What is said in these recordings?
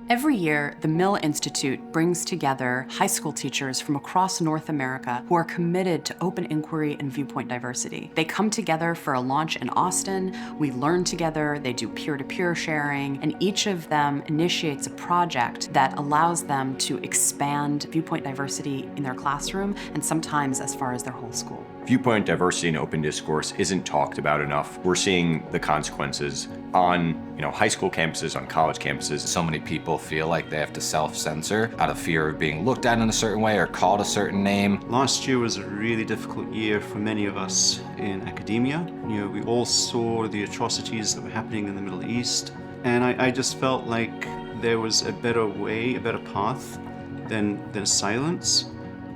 Every year, the Mill Institute brings together high school teachers from across North America who are committed to open inquiry and viewpoint diversity. They come together for a launch in Austin, we learn together, they do peer-to-peer sharing, and each of them initiates a project that allows them to expand viewpoint diversity in their classroom and sometimes as far as their whole school. Viewpoint diversity and open discourse isn't talked about enough. We're seeing the consequences on high school campuses, on college campuses. So many people feel like they have to self-censor out of fear of being looked at in a certain way or called a certain name. Last year was a really difficult year for many of us in academia. We all saw the atrocities that were happening in the Middle East, and I just felt like there was a better way, a better path than silence.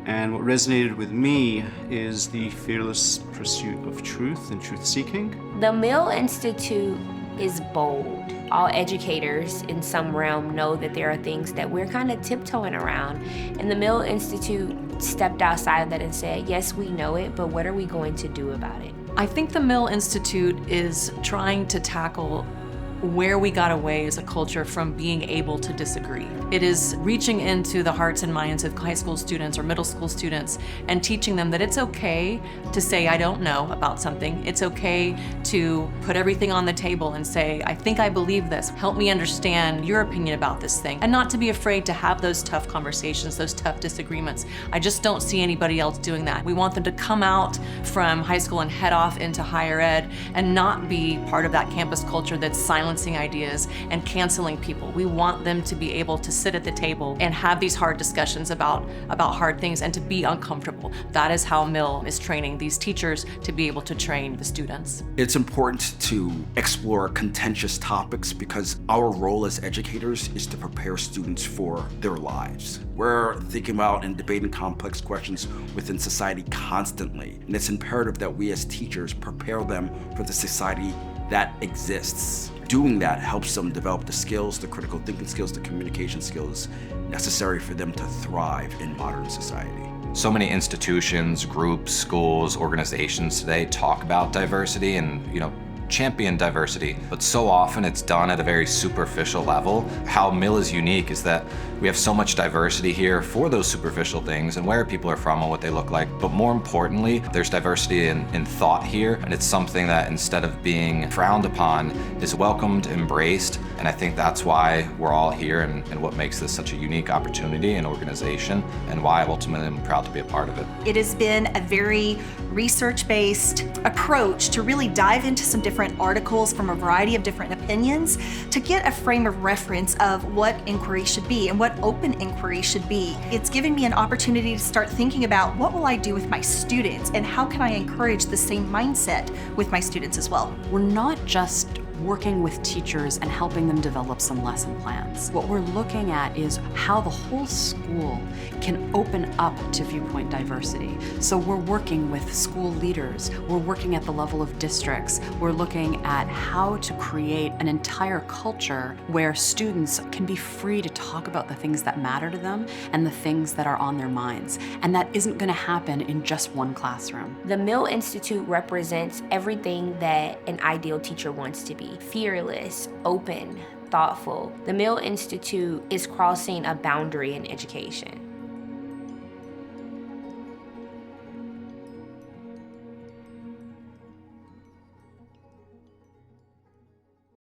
And what resonated with me is the fearless pursuit of truth and truth-seeking. The Mill Institute is bold. All educators in some realm know that there are things that we're kind of tiptoeing around. And the Mill Institute stepped outside of that and said, yes, we know it, but what are we going to do about it? I think the Mill Institute is trying to tackle where we got away as a culture from being able to disagree. It is reaching into the hearts and minds of high school students or middle school students and teaching them that it's okay to say, I don't know about something. It's okay to put everything on the table and say, I think I believe this. Help me understand your opinion about this thing. And not to be afraid to have those tough conversations, those tough disagreements. I just don't see anybody else doing that. We want them to come out from high school and head off into higher ed and not be part of that campus culture that's silencing ideas and canceling people. We want them to be able to sit at the table and have these hard discussions about hard things and to be uncomfortable. That is how Mill is training these teachers to be able to train the students. It's important to explore contentious topics because our role as educators is to prepare students for their lives. We're thinking about and debating complex questions within society constantly, and it's imperative that we as teachers prepare them for the society that exists. Doing that helps them develop the skills, the critical thinking skills, the communication skills necessary for them to thrive in modern society. So many institutions, groups, schools, organizations today talk about diversity and champion diversity, but so often it's done at a very superficial level. How Mill is unique is that we have so much diversity here for those superficial things and where people are from and what they look like, but more importantly, there's diversity in thought here, and it's something that instead of being frowned upon is welcomed, embraced, and I think that's why we're all here and what makes this such a unique opportunity and organization and why ultimately I'm proud to be a part of it. It has been a very research-based approach to really dive into some different articles from a variety of different opinions to get a frame of reference of what inquiry should be and what open inquiry should be. It's given me an opportunity to start thinking about what will I do with my students and how can I encourage the same mindset with my students as well. We're not just working with teachers and helping them develop some lesson plans. What we're looking at is how the whole school can open up to viewpoint diversity. So we're working with school leaders, we're working at the level of districts, we're looking at how to create an entire culture where students can be free to talk about the things that matter to them and the things that are on their minds. And that isn't going to happen in just one classroom. The Mill Institute represents everything that an ideal teacher wants to be. Fearless, open, thoughtful. The Mill Institute is crossing a boundary in education.